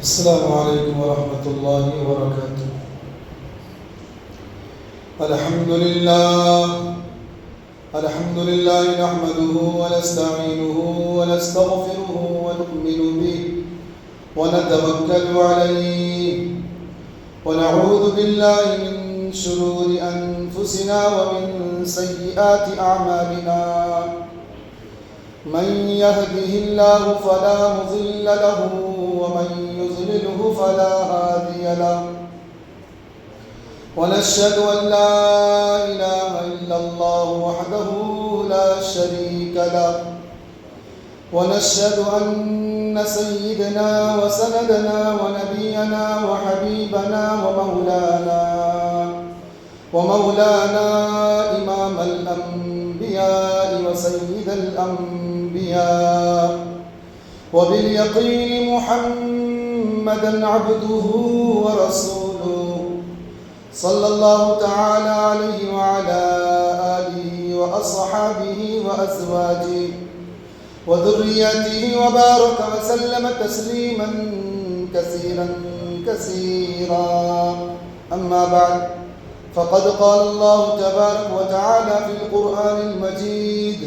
السلام علیکم ورحمۃ اللہ وبرکاتہ۔ الحمد للہ نحمده ونستعینه ونستغفره ونؤمن به ونتوکل علیہ ونعوذ باللہ من شرور انفسنا ومن سیئات اعمالنا، من يهده الله فلا مضل له ومن يضلله فلا هادي له، ونشهد أن لا إله إلا الله وحده لا شريك له، ونشهد أن سيدنا وسندنا ونبينا وحبيبنا ومولانا إمام الأنبياء وسيد الأنبياء وباليقين محمدا عبده ورسوله، صلى الله تعالى عليه وعلى آله وأصحابه وأزواجه وذريته وبارك وسلم تسليما كثيرا كثيرا. أما بعد، فقد قال الله تبارك وتعالى في القرآن المجيد: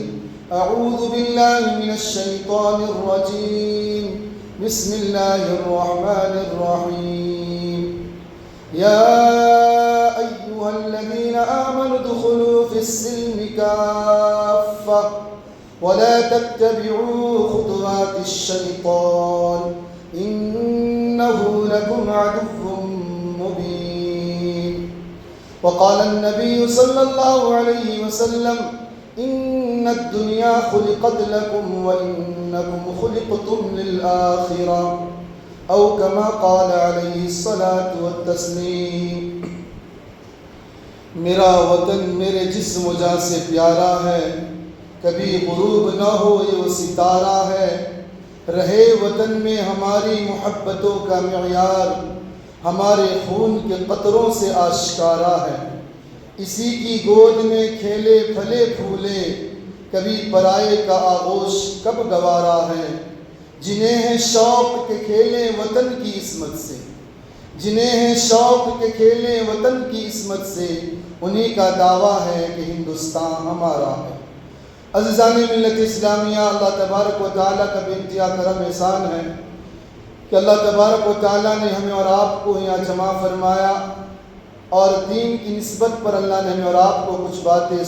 أعوذ بالله من الشيطان الرجيم، بسم الله الرحمن الرحيم. يا أيها الذين آمنوا ادخلوا في السلم كافة ولا تتبعوا خطوات الشيطان إنه لكم عدو مبين. وقال النبي صلى الله عليه وسلم: إن الدنيا خلقت لكم وإنكم خلقتم للآخرة، أو كما قال عليه الصلاة والتسلیم. میرا وطن میرے جسم و جان سے پیارا ہے، کبھی غروب نہ ہو یہ وہ ستارہ ہے. رہے وطن میں ہماری محبتوں کا معیار ہمارے خون کے قطروں سے آشکارا ہے. اسی کی گود میں کھیلے پھلے پھولے، کبھی پرائے کا آغوش کب گوارا ہے. جنہیں ہے شوق کے کھیلیں وطن کی عصمت سے، جنہیں ہے شوق کے کھیلیں وطن کی عصمت سے، انہی کا دعویٰ ہے کہ ہندوستان ہمارا ہے. عزیزان ملت اسلامیہ، اللہ تبارک و تعالیٰ کا بے انتہا کرم احسان ہے کہ اللہ تبارک و تعالیٰ نے ہمیں اور آپ کو یہاں جمع فرمایا، اور دین کی نسبت پر اللہ نے ہمیں اور آپ کو کچھ باتیں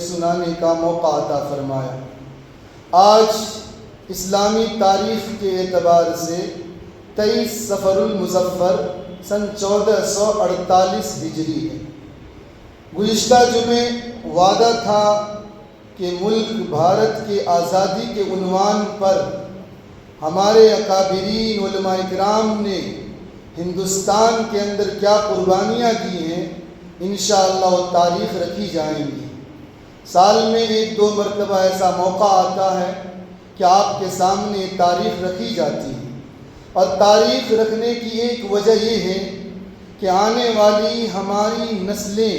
سنانے کا موقع عطا فرمایا. آج اسلامی تاریخ کے اعتبار سے 23 صفر المظفر سن 1448 ہجری ہے. گزشتہ جمعے وعدہ تھا کہ ملک بھارت کے آزادی کے عنوان پر ہمارے اکابرین علماء اکرام نے ہندوستان کے اندر کیا قربانیاں دی ہیں، انشاءاللہ وہ تاریخ رکھی جائیں گی. سال میں 1-2 مرتبہ ایسا موقع آتا ہے کہ آپ کے سامنے تاریخ رکھی جاتی ہے، اور تاریخ رکھنے کی ایک وجہ یہ ہے کہ آنے والی ہماری نسلیں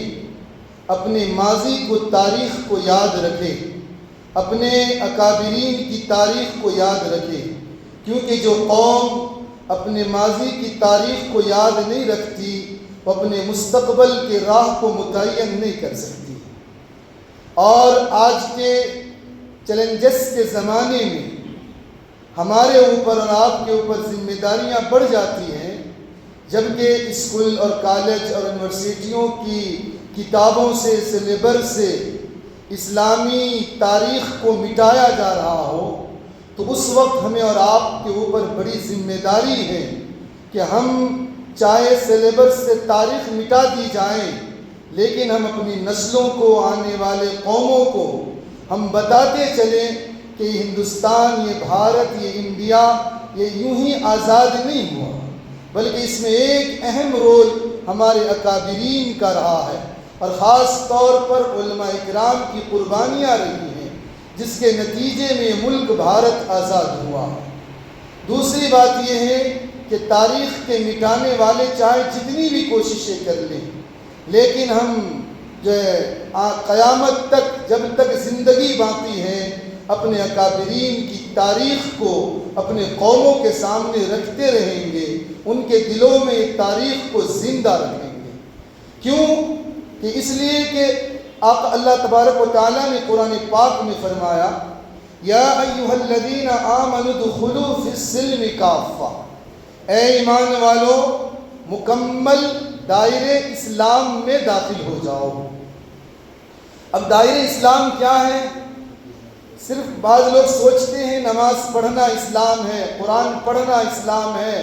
اپنے ماضی کو تاریخ کو یاد رکھے، اپنے اکابرین کی تاریخ کو یاد رکھے. کیونکہ جو قوم اپنے ماضی کی تاریخ کو یاد نہیں رکھتی، وہ اپنے مستقبل کے راہ کو متعین نہیں کر سکتی. اور آج کے چیلنجز کے زمانے میں ہمارے اوپر اور آپ کے اوپر ذمہ داریاں بڑھ جاتی ہیں، جبکہ اسکول اور کالج اور یونیورسٹیوں کی کتابوں سے سلیبس سے اسلامی تاریخ کو مٹایا جا رہا ہو، تو اس وقت ہمیں اور آپ کے اوپر بڑی ذمہ داری ہے کہ ہم چاہے سلیبس سے تاریخ مٹا دی جائیں، لیکن ہم اپنی نسلوں کو، آنے والے قوموں کو ہم بتاتے چلیں کہ یہ ہندوستان، یہ بھارت، یہ انڈیا، یہ یوں ہی آزاد نہیں ہوا، بلکہ اس میں ایک اہم رول ہمارے اکابرین کا رہا ہے، اور خاص طور پر علماء اکرام کی قربانیاں رہی ہیں، جس کے نتیجے میں ملک بھارت آزاد ہوا. دوسری بات یہ ہے کہ تاریخ کے مٹانے والے چاہے جتنی بھی کوششیں کر لیں، لیکن ہم جو ہے قیامت تک، جب تک زندگی باقی ہے، اپنے اکابرین کی تاریخ کو اپنے قوموں کے سامنے رکھتے رہیں گے، ان کے دلوں میں تاریخ کو زندہ رکھیں گے۔ کیوں؟ کہ اس لیے کہ اللہ تبارک و تعالیٰ نے قرآن پاک میں فرمایا یا ایھا الذین آمنوا ادخلوا فی السلم کافہ، اے ایمان والو مکمل دائرے اسلام میں داخل ہو جاؤ۔ اب دائرے اسلام کیا ہے؟ صرف بعض لوگ سوچتے ہیں نماز پڑھنا اسلام ہے، قرآن پڑھنا اسلام ہے،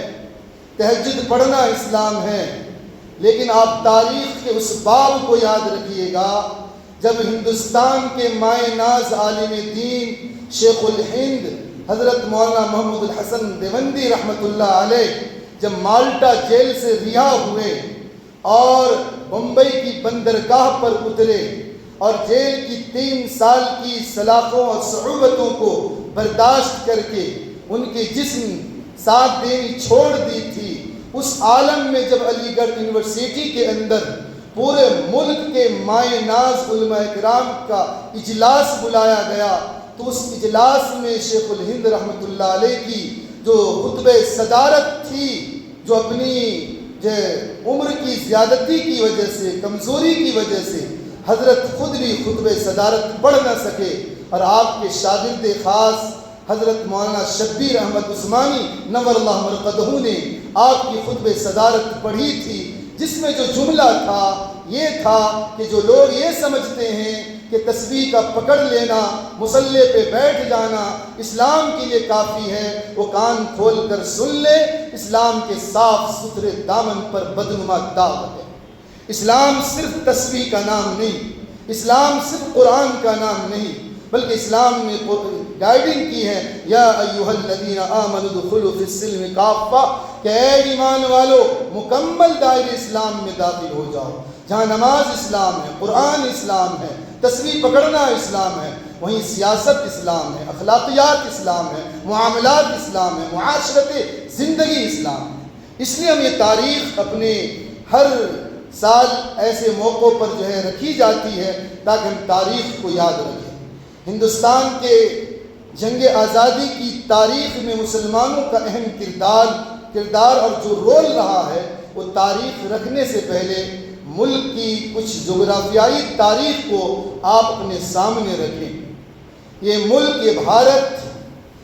تہجد پڑھنا اسلام ہے، لیکن آپ تاریخ کے اس باب کو یاد رکھیے گا جب ہندوستان کے مائع ناز عالم دین شیخ الہند حضرت مولانا محمود الحسن دیوبندی رحمۃ اللہ علیہ جب مالٹا جیل سے رہا ہوئے اور بمبئی کی بندرگاہ پر اترے اور جیل کی 3 سال کی سلاخوں اور صعوبتوں کو برداشت کر کے ان کے جسم ساتھ دینی چھوڑ دی تھی، اس عالم میں جب علی گڑھ یونیورسٹی کے اندر پورے ملک کے مائع ناز علماء کرام کا اجلاس بلایا گیا تو اس اجلاس میں شیخ الہند رحمۃ اللہ علیہ کی جو خطبہ صدارت تھی، جو اپنی عمر کی زیادتی کی وجہ سے، کمزوری کی وجہ سے حضرت خود بھی خطبہ صدارت پڑھ نہ سکے، اور آپ کے شاگرد خاص حضرت مولانا شبیر احمد عثمانی نور اللہ مرقدہ نے آپ کی خطبہ صدارت پڑھی تھی، جس میں جو جملہ تھا یہ تھا کہ جو لوگ یہ سمجھتے ہیں کہ تسبیح کا پکڑ لینا، مصلی پہ بیٹھ جانا اسلام کے لیے کافی ہے، وہ کان کھول کر سن لے، اسلام کے صاف ستھرے دامن پر بدنما داغ ہے۔ اسلام صرف تسبیح کا نام نہیں، اسلام صرف قرآن کا نام نہیں، بلکہ اسلام نے گائیڈنگ کی ہے یا ایھا الذین آمنوا ادخلوا فی السلم کافہ، کہ اے ایمان والو مکمل دائرے اسلام میں داخل ہو جاؤ۔ جہاں نماز اسلام ہے، قرآن اسلام ہے، تسبیح پکڑنا اسلام ہے، وہیں سیاست اسلام ہے، اخلاقیات اسلام ہے، معاملات اسلام ہے، معاشرت زندگی اسلام ہے۔ اس لیے ہم یہ تاریخ اپنے ہر سال ایسے موقعوں پر رکھی جاتی ہے تاکہ ہم تاریخ کو یاد رکھیں۔ ہندوستان کے جنگ آزادی کی تاریخ میں مسلمانوں کا اہم کردار اور جو رول رہا ہے، وہ تاریخ رکھنے سے پہلے ملک کی کچھ جغرافیائی تاریخ کو آپ اپنے سامنے رکھیں۔ یہ ملک، یہ بھارت،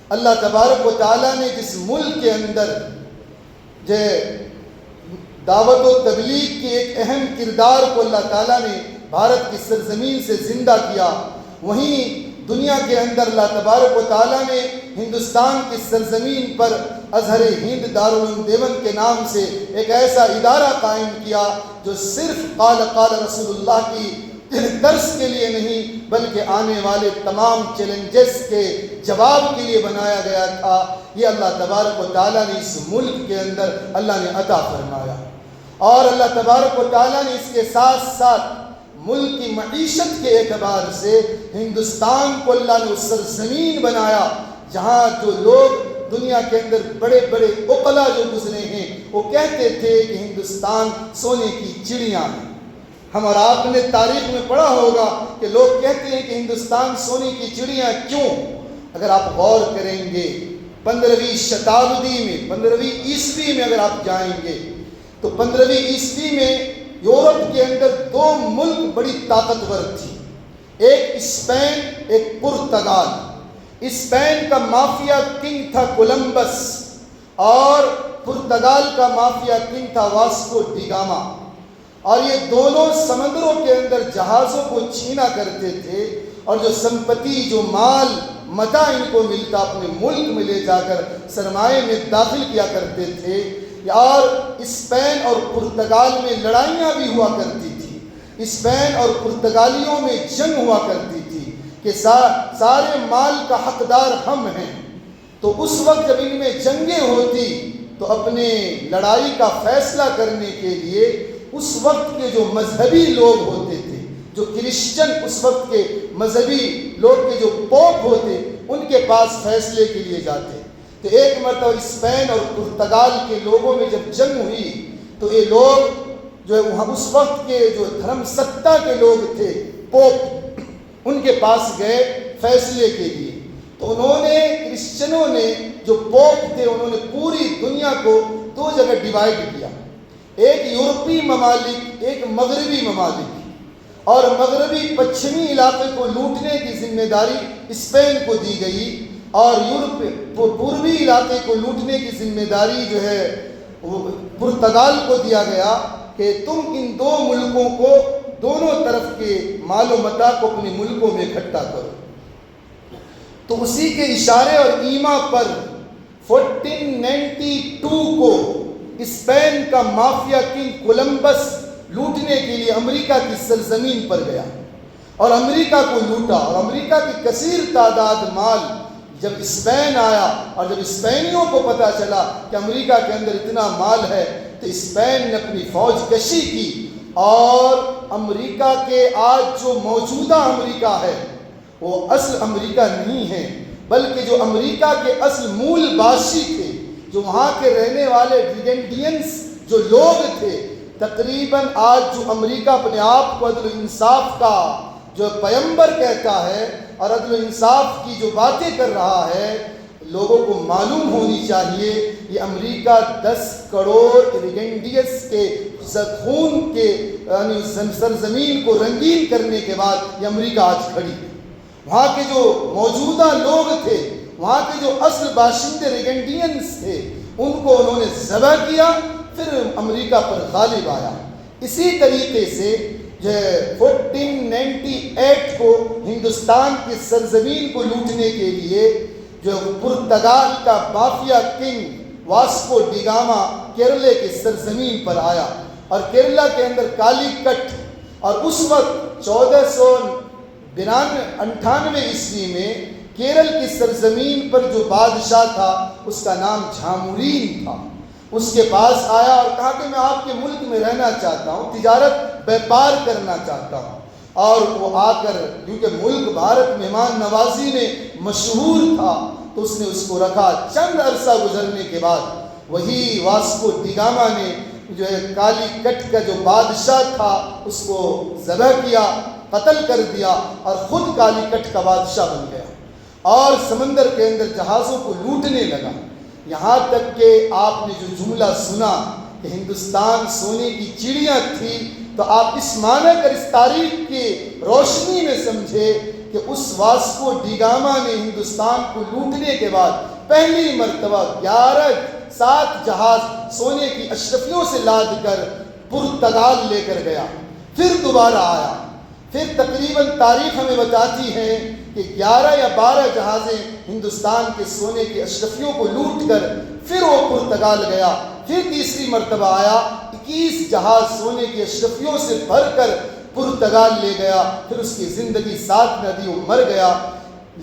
اللہ تبارک و تعالیٰ نے جس ملک کے اندر دعوت و تبلیغ کے ایک اہم کردار کو اللہ تعالیٰ نے بھارت کی سرزمین سے زندہ کیا، وہیں دنیا کے اندر اللہ تبارک و تعالیٰ نے ہندوستان کی سرزمین پر ازہر ہند دارالعلوم دیوبند کے نام سے ایک ایسا ادارہ قائم کیا جو صرف قال رسول اللہ کی درس کے لیے نہیں بلکہ آنے والے تمام چیلنجز کے جواب کے لیے بنایا گیا تھا۔ یہ اللہ تبارک و تعالیٰ نے اس ملک کے اندر اللہ نے عطا فرمایا، اور اللہ تبارک و تعالیٰ نے اس کے ساتھ ساتھ ملک کی معیشت کے اعتبار سے ہندوستان کو اللہ نے اس سرزمین بنایا جہاں جو لوگ دنیا کے اندر بڑے بڑے عقلاء جو گزرے ہیں وہ کہتے تھے کہ ہندوستان سونے کی چڑیاں ہیں۔ ہم اور آپ نے تاریخ میں پڑھا ہوگا کہ لوگ کہتے ہیں کہ ہندوستان سونے کی چڑیاں کیوں؟ اگر آپ غور کریں گے 15ویں شتابدی میں، 15ویں عیسوی میں اگر آپ جائیں گے تو 15ویں عیسوی میں یورپ کے اندر 2 ملک بڑی طاقتور تھی، ایک اسپین، ایک پرتگال۔ اسپین کا مافیا کنگ تھا کولمبس اور پرتگال کا مافیا کنگ تھا واسکو ڈی گاما، اور یہ دونوں سمندروں کے اندر جہازوں کو چھینا کرتے تھے، اور جو سمپتی، جو مال متاع ان کو ملتا اپنے ملک میں لے جا کر سرمایے میں داخل کیا کرتے تھے۔ اور اسپین اور پرتگال میں لڑائیاں بھی ہوا کرتی تھی، اسپین اور پرتگالیوں میں جنگ ہوا کرتی تھی کہ سارے مال کا حقدار ہم ہیں۔ تو اس وقت جب ان میں جنگیں ہوتی تو اپنے لڑائی کا فیصلہ کرنے کے لیے اس وقت کے جو مذہبی لوگ ہوتے تھے، جو کرسچن اس وقت کے مذہبی لوگ کے جو پوپ ہوتے، ان کے پاس فیصلے کے لیے جاتے۔ تو ایک مرتبہ اسپین اور پرتگال کے لوگوں میں جب جنگ ہوئی تو یہ لوگ جو وہاں اس وقت کے جو دھرم ستہ کے لوگ تھے، پوپ، ان کے پاس گئے فیصلے کے لیے۔ تو انہوں نے کرسچنوں نے جو پوپ تھے انہوں نے پوری دنیا کو دو جگہ ڈیوائیڈ کیا، ایک یورپی ممالک ایک مغربی ممالک، اور مغربی پچھمی علاقے کو لوٹنے کی ذمہ داری اسپین کو دی گئی اور یورپ پوروی علاقے کو لوٹنے کی ذمہ داری جو ہے وہ پرتگال کو دیا گیا کہ تم ان دو ملکوں کو دونوں طرف کے مال و متاع کو اپنے ملکوں میں اکٹھا کرو۔ تو اسی کے اشارے اور ایما پر 1492 کو اسپین کا مافیا کنگ کولمبس لوٹنے کے لیے امریکہ کی سرزمین پر گیا اور امریکہ کو لوٹا، اور امریکہ کی کثیر تعداد مال جب اسپین آیا اور جب اسپینیوں کو پتہ چلا کہ امریکہ کے اندر اتنا مال ہے تو اسپین نے اپنی فوج کشی کی اور امریکہ کے آج جو موجودہ امریکہ ہے وہ اصل امریکہ نہیں ہے، بلکہ جو امریکہ کے اصل مول باشی تھے، جو وہاں کے رہنے والے ڈیگنڈینس جو لوگ تھے، تقریباً آج جو امریکہ اپنے آپ کو عدل و انصاف کا جو پیمبر کہتا ہے اور عدل و انصاف کی جو باتیں کر رہا ہے، لوگوں کو معلوم ہونی چاہیے یہ امریکہ 10 کروڑ ریگنڈیس کے خون کے یعنی سرزمین کو رنگین کرنے کے بعد یہ امریکہ آج کھڑی ہے۔ وہاں کے جو موجودہ لوگ تھے، وہاں کے جو اصل باشندے ریگنڈینس تھے، ان کو انہوں نے ذبح کیا، پھر امریکہ پر غالب آیا۔ اسی طریقے سے جو 1498 کو ہندوستان کی سرزمین کو لوٹنے کے لیے جو پرتگال کا mafia king Vasco da Gama کیرلے کی سرزمین پر آیا اور کیرلا کے اندر کالی کٹ، اور اس وقت 1498 عیسوی میں کیرل کی سرزمین پر جو بادشاہ تھا اس کا نام جھامورین تھا، اس کے پاس آیا اور کہا کہ میں آپ کے ملک میں رہنا چاہتا ہوں، تجارت بیپار کرنا چاہتا ہوں، اور وہ آ کر کیونکہ ملک بھارت مہمان نوازی میں مشہور تھا تو اس نے اس کو رکھا۔ چند عرصہ گزرنے کے بعد وہی واسکو ڈی گاما نے جو ہے کالی کٹ کا جو بادشاہ تھا اس کو ذبح کیا، قتل کر دیا اور خود کالی کٹ کا بادشاہ بن گیا اور سمندر کے اندر جہازوں کو لوٹنے لگا، یہاں تک کہ آپ نے جو جملہ سنا کہ ہندوستان سونے کی چڑیاں تھی، تو آپ اس معنی کر اس تاریخ کی روشنی میں سمجھے کہ اس واسکو ڈی گاما نے ہندوستان کو لوٹنے کے بعد پہلی مرتبہ 7 جہاز سونے کی اشرفیوں سے لاد کر پرتگال لے کر گیا، پھر دوبارہ آیا، پھر تقریباً تاریخ ہمیں بتاتی ہے کہ 11 یا 12 جہازیں ہندوستان کے سونے کی اشرفیوں کو لوٹ کر پھر وہ پرتگال گیا، پھر تیسری مرتبہ آیا، 21 جہاز سونے کی اشرفیوں سے بھر کر پرتگال لے گیا، پھر اس کی زندگی ساتھ نہ دی، وہ مر گیا۔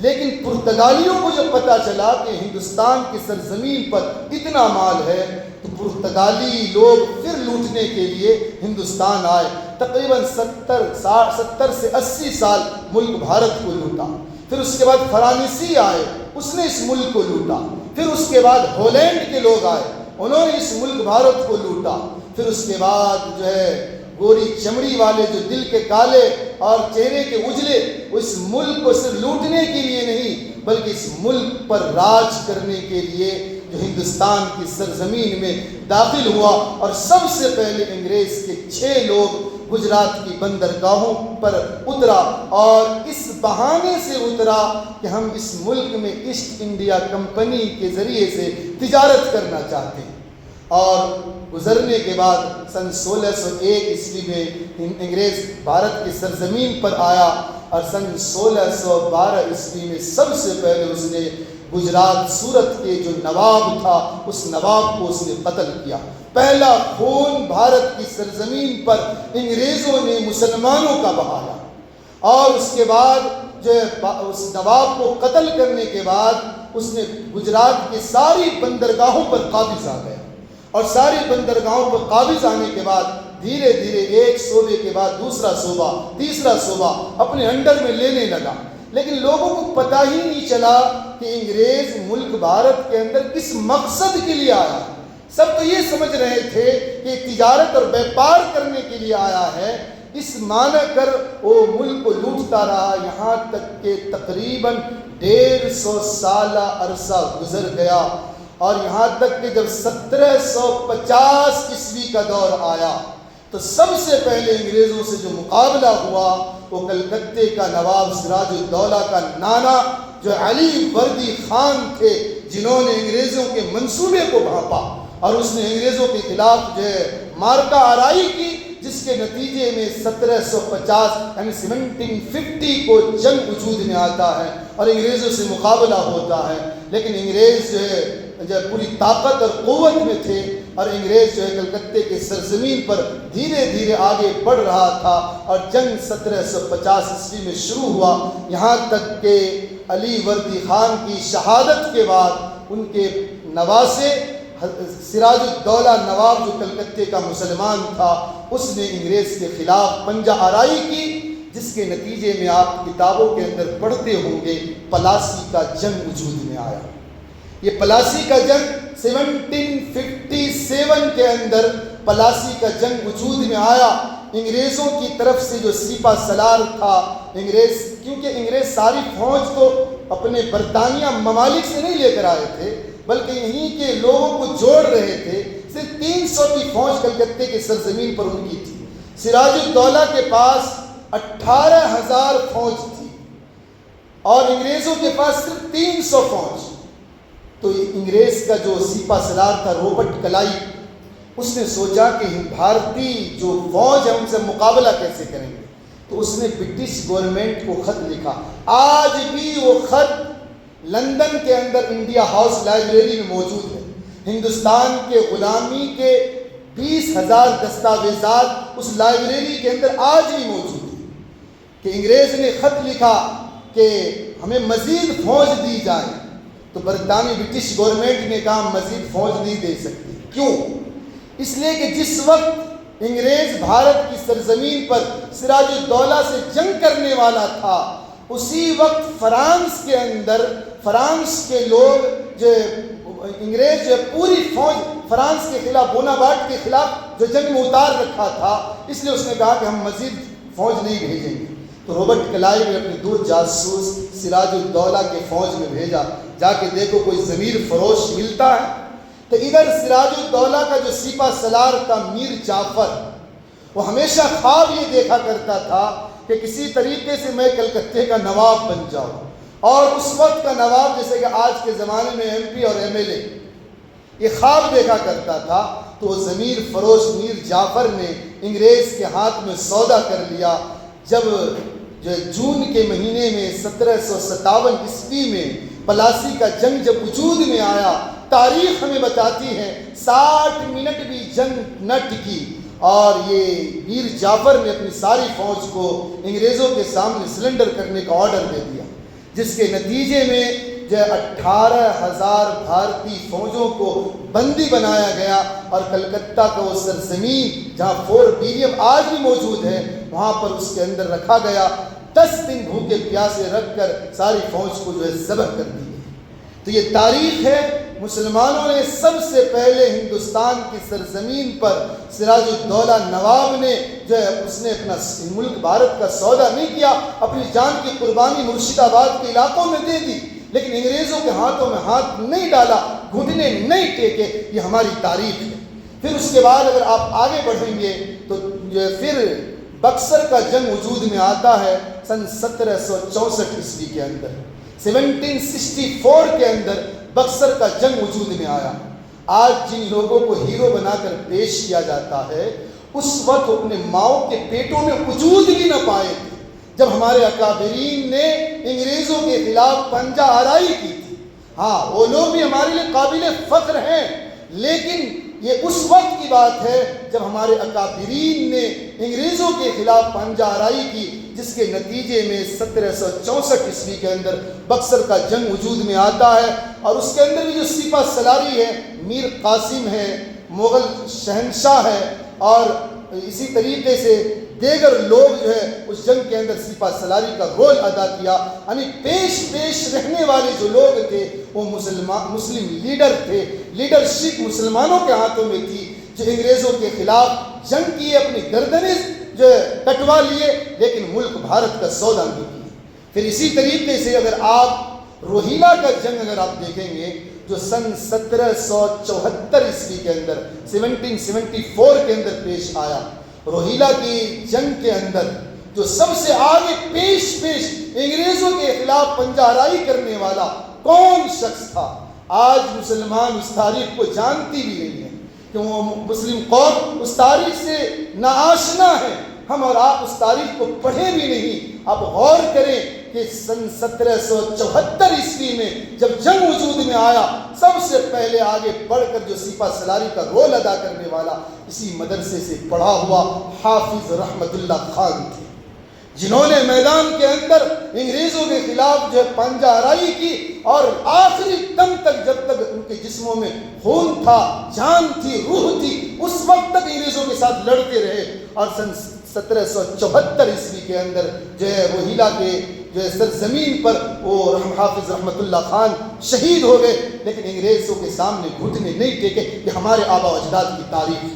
لیکن پرتگالیوں کو جب پتہ چلا کہ ہندوستان کی سرزمین پر اتنا مال ہے تو پرتگالی لوگ پھر لوٹنے کے لیے ہندوستان آئے، تقریباً 70 سے 80 سال ملک بھارت کو لوٹا، پھر اس کے بعد فرانسیسی آئے، اس نے اس ملک کو لوٹا، پھر اس کے بعد ہالینڈ کے لوگ آئے، انہوں نے اس ملک بھارت کو لوٹا، پھر اس کے بعد جو ہے گوری چمڑی والے جو دل کے کالے اور چہرے کے اجلے، وہ اس ملک کو صرف لوٹنے کے لیے نہیں بلکہ اس ملک پر راج کرنے کے لیے جو ہندوستان کی سرزمین میں داخل ہوا، اور سب سے پہلے انگریز کے 6 لوگ گجرات کی بندرگاہوں پر اترا، اور اس بہانے سے اترا کہ ہم اس ملک میں ایسٹ انڈیا کمپنی کے ذریعے سے تجارت کرنا چاہتے ہیں۔ اور گزرنے کے بعد سن 1601 عیسوی میں انگریز بھارت کی سرزمین پر آیا، اور سن 1612 عیسوی میں سب سے پہلے اس نے گجرات سورت کے جو نواب تھا اس نواب کو اس نے قتل کیا۔ پہلا خون بھارت کی سرزمین پر انگریزوں نے مسلمانوں کا بہایا، اور اس کے بعد جو اس نواب کو قتل کرنے کے بعد اس نے گجرات کی ساری بندرگاہوں پر قابض آ گیا، اور ساری بندرگاہوں پر قابض آنے کے بعد دھیرے دھیرے ایک صوبے کے بعد دوسرا صوبہ، تیسرا صوبہ اپنے انڈر میں لینے لگا، لیکن لوگوں کو پتہ ہی نہیں چلا کہ انگریز ملک بھارت کے اندر کس مقصد کے لیے آیا۔ سب تو یہ سمجھ رہے تھے کہ تجارت اور بیپار کرنے کے لیے آیا ہے، اس معنی کر وہ ملک کو لوٹتا رہا، یہاں تک کہ تقریباً 150 سالہ عرصہ گزر گیا، اور یہاں تک کہ جب 1750 عیسوی کا دور آیا تو سب سے پہلے انگریزوں سے جو مقابلہ ہوا وہ کلکتے کا نواب سراج الدولہ کا نانا جو علی وردی خان تھے، جنہوں نے انگریزوں کے منصوبے کو بھانپا اور اس نے انگریزوں کے خلاف جو ہے مارکہ آرائی کی، جس کے نتیجے میں 1750 یعنی 1750 کو جنگ وجود میں آتا ہے اور انگریزوں سے مقابلہ ہوتا ہے۔ لیکن انگریز جو ہے پوری طاقت اور قوت میں تھے، اور انگریز جو ہے کلکتے کے سرزمین پر دھیرے دھیرے آگے بڑھ رہا تھا، اور جنگ 1750 عیسوی میں شروع ہوا، یہاں تک کہ علی وردی خان کی شہادت کے بعد ان کے نواسے سراج الدولہ نواب جو کلکتے کا مسلمان تھا، اس نے انگریز کے خلاف پنجہ آرائی کی، جس کے نتیجے میں آپ کتابوں کے اندر پڑھتے ہوں گے پلاسی کا جنگ وجود میں آیا۔ یہ پلاسی کا جنگ 1757 کے اندر پلاسی کا جنگ وجود میں آیا۔ انگریزوں کی طرف سے جو سپہ سالار تھا، کیونکہ انگریز ساری فوج کو اپنے برطانیہ ممالک سے نہیں لے کر آئے تھے، بلکہ یہیں کے لوگوں کو جوڑ رہے تھے۔ صرف 300 کی فوج کلکتے کی سرزمین پر ان کی تھی۔ سراج الدولہ کے پاس 18,000 فوج تھی اور انگریزوں کے پاس صرف 300 فوج۔ تو انگریز کا جو سپہ سالار تھا رابرٹ کلائی، اس نے سوچا کہ بھارتی جو فوج ہے ان سے مقابلہ کیسے کریں گے، تو اس نے برٹش گورنمنٹ کو خط لکھا۔ آج بھی وہ خط لندن کے اندر انڈیا ہاؤس لائبریری میں موجود ہے۔ ہندوستان کے غلامی کے 20,000 دستاویزات اس لائبریری کے اندر آج بھی موجود ہیں کہ انگریز نے خط لکھا کہ ہمیں مزید فوج دی جائے، تو برطانوی برٹش گورنمنٹ نے کہا مزید فوج نہیں دے سکتی۔ کیوں؟ اس لیے کہ جس وقت انگریز بھارت کی سرزمین پر سراج الدولہ سے جنگ کرنے والا تھا، اسی وقت فرانس کے اندر فرانس کے لوگ جو انگریز جو پوری فوج فرانس کے خلاف بوناپارٹ کے خلاف جو جنگ میں اتار رکھا تھا، اس لیے اس نے کہا کہ ہم مزید فوج نہیں بھیجیں گے۔ تو رابرٹ کلائی نے اپنے 2 جاسوس سراج الدولہ کے فوج میں بھیجا، جا کے دیکھو کوئی ضمیر فروش ملتا ہے۔ تو ادھر سراج الدولہ کا جو سپہ سالار تھا میر جعفر، وہ ہمیشہ خواب یہ دیکھا کرتا تھا کہ کسی طریقے سے میں کلکتے کا نواب بن جاؤں، اور اس وقت کا نواب جیسے کہ آج کے زمانے میں MP اور MLA یہ خواب دیکھا کرتا تھا۔ تو وہ ضمیر فروش میر جعفر نے انگریز کے ہاتھ میں سودا کر لیا۔ جب جو جون کے مہینے میں 1757 عیسوی میں پلاسی کا جنگ جب وجود میں آیا، تاریخ ہمیں بتاتی ہے 60 منٹ بھی جنگ نہ ٹکی، اور یہ میر جعفر نے اپنی ساری فوج کو انگریزوں کے سامنے سرنڈر کرنے کا آرڈر دے دیا، جس کے نتیجے میں جو 18,000 بھارتی فوجوں کو بندی بنایا گیا، اور کلکتہ کا وہ سرزمین جہاں فورٹ ولیم آج بھی موجود ہے، وہاں پر اس کے اندر رکھا گیا۔ 10 دن بھوکے پیاسے رکھ کر ساری فوج کو جو ہے ذبح کر دی گئی۔ تو یہ تاریخ ہے، مسلمانوں نے سب سے پہلے ہندوستان کی سرزمین پر سراج الدولہ نواب نے جو ہے اس نے اپنا ملک بھارت کا سودا نہیں کیا، اپنی جان کی قربانی مرشد آباد کے علاقوں میں دے دی، لیکن انگریزوں کے ہاتھوں میں ہاتھ نہیں ڈالا، گھٹنے نہیں ٹیکے۔ یہ ہماری تاریخ ہے۔ پھر اس کے بعد اگر آپ آگے بڑھیں گے تو جو پھر بکسر کا جنگ وجود میں آتا ہے سن 1764 عیسوی کے اندر۔ 1764 کے اندر بکسر کا جنگ وجود میں آیا۔ آج جن لوگوں کو ہیرو بنا کر پیش کیا جاتا ہے، اس وقت اپنے ماؤں کے پیٹوں میں وجود بھی نہ پائے تھے جب ہمارے اکابرین نے انگریزوں کے خلاف پنجہ آرائی کی تھی۔ ہاں، وہ لوگ بھی ہمارے لیے قابل فخر ہیں، لیکن یہ اس وقت کی بات ہے جب ہمارے اکابرین نے انگریزوں کے خلاف پنجہ آرائی کی، جس کے نتیجے میں 1764 عیسوی کے اندر بکسر کا جنگ وجود میں آتا ہے، اور اس کے اندر بھی جو سپہ سالاری ہے میر قاسم ہے، مغل شہنشاہ ہے، اور اسی طریقے سے دیگر لوگ جو ہے اس جنگ کے اندر سپہ سالاری کا رول ادا کیا۔ یعنی پیش رہنے والے جو لوگ تھے وہ مسلم لیڈر تھے، لیڈرشپ مسلمانوں کے ہاتھوں میں تھی، جو انگریزوں کے خلاف جنگ کیے، اپنی گردنیں جو کٹوا لیے، لیکن ملک بھارت کا سودا نہیں کیا۔ پھر اسی طریقے سے اگر آپ روہیلا کا جنگ اگر آپ دیکھیں گے جو سن 1774 عیسوی کے اندر 1774 کے اندر پیش آیا، روہیلا کی جنگ کے اندر جو سب سے آگے پیش انگریزوں کے خلاف پنجہ آرائی کرنے والا کون شخص تھا؟ آج مسلمان اس تاریخ کو جانتی بھی نہیں ہے، کہ وہ مسلم قوم اس تاریخ سے ناآشنا ہے، ہم اور آپ اس تاریخ کو پڑھے بھی نہیں۔ اب غور کریں کہ سن 1774 عیسوی میں جب جنگ وجود میں آیا، سب سے پہلے آگے بڑھ کر جو سپہ سالاری کا رول ادا کرنے والا اسی مدرسے سے پڑھا ہوا حافظ رحمت اللہ خان تھے، جنہوں نے میدان کے اندر انگریزوں کے خلاف جو ہے پنجہ آرائی کی، اور آخری دم تک جب تک ان کے جسموں میں خون تھا، جان تھی، روح تھی، اس وقت تک انگریزوں کے ساتھ لڑتے رہے۔ اور سن 1774 عیسوی کے اندر جو ہے روہیلا کے جو ہے سرزمین پر وہ حافظ رحمت اللہ خان شہید ہو گئے، لیکن انگریزوں کے سامنے گھٹنے نہیں ٹیکے۔ یہ ہمارے آبا و اجداد کی تاریخ ہے۔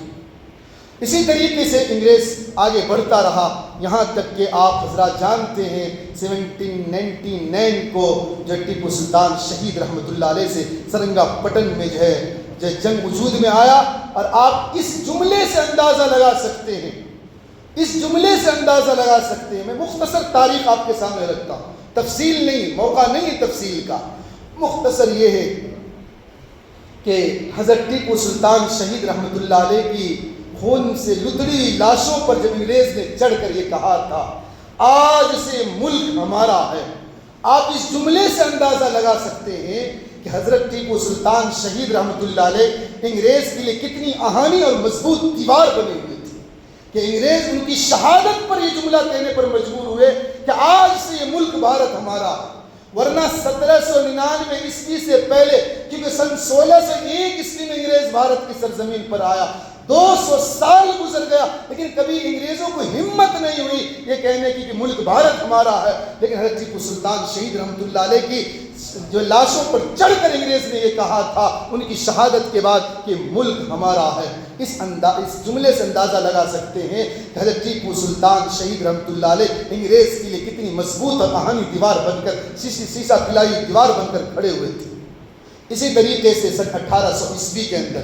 اسی طریقے سے انگریز آگے بڑھتا رہا، یہاں تک کہ آپ حضرات جانتے ہیں 1799 کو جو ٹیپو سلطان شہید رحمت اللہ علیہ سے سرنگا پٹن میں جو ہے جنگ وجود میں آیا۔ اور آپ اس جملے سے اندازہ لگا سکتے ہیں، میں مختصر تاریخ آپ کے سامنے رکھتا ہوں، تفصیل نہیں، موقع نہیں ہے تفصیل کا، مختصر یہ ہے کہ حضرت ٹیپو سلطان شہید رحمت اللہ علیہ کی خون سے لتڑی لاشوں پر جب انگریز نے چڑھ کر یہ کہا تھا آج سے ملک ہمارا ہے، آپ اس جملے سے اندازہ لگا سکتے ہیں کہ حضرت ٹیپو سلطان شہید رحمت اللہ علیہ انگریز کے لیے کتنی اہانی اور مضبوط دیوار بنے ہوئے تھے، کہ انگریز ان کی شہادت پر یہ جملہ کہنے پر مجبور ہوئے کہ آج سے یہ ملک بھارت ہمارا ہے۔ ورنہ 1799 عیسوی سے پہلے، کیونکہ سن 1601 عیسوی میں انگریز بھارت کی سرزمین پر آیا، 200 سال گزر گیا، لیکن کبھی انگریزوں کو ہمت نہیں ہوئی یہ کہنے کی کہ ملک بھارت ہمارا ہے۔ لیکن حضرت ٹیپو سلطان شہید رحمت اللہ علیہ کی جو لاشوں پر چڑھ کر انگریز نے یہ کہا تھا ان کی شہادت کے بعد کہ ملک ہمارا ہے، اس جملے سے اندازہ لگا سکتے ہیں کہ حضرت ٹیپو سلطان شہید رحمت اللہ علیہ انگریز کے لیے کتنی مضبوط اور اہانی دیوار بن کر سیسا پلائی دیوار بن کر کھڑے ہوئے تھے۔ اسی طریقے سے سن 1800 عیسوی کے اندر